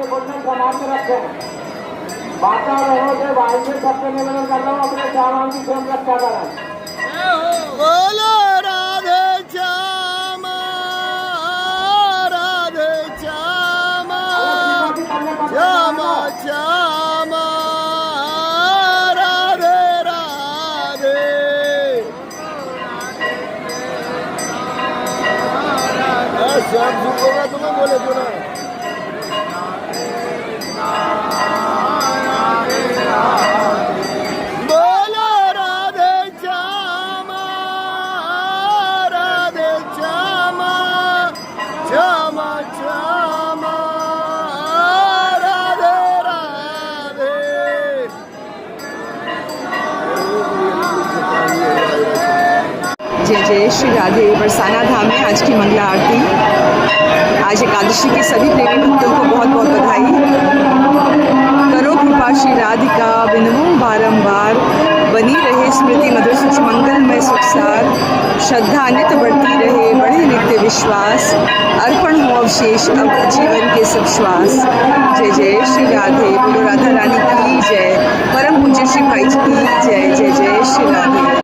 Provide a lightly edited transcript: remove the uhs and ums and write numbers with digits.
अपने भोजन समाप्त रखें। माता बहनों से भाई से सबसे निवेदन करता हूँ अपने सामान की स्वयं रक्षा करें। बोलो राधे श्यामा, राधे श्यामा, श्यामा श्यामा, राधे राधे। सब सुनोगा तुम्हें बोले तो ना। बोलो राधे श्यामा, राधे श्यामा, श्यामा श्यामा, राधे राधे। जय जय श्री राधे। बरसाना धाम में आज की मंगला आरती। आज एकादशी के सभी प्रेमी भक्तों को बहुत बहुत बधाई। करो कृपा श्री राधिका बिनवूं बारंबार, बनी रहे स्मृति मधुर सुच मंगलमय सुखसार। श्रद्धा नित बढ़ती रहे, बढ़े नित्य विश्वास, अर्पण हो अवशेष अब जीवन के सब श्वास। जय जय श्री राधे। बोलो राधा रानी की जय। परम पूज्य श्री भाई जी की जय। जय जय श्री राधे।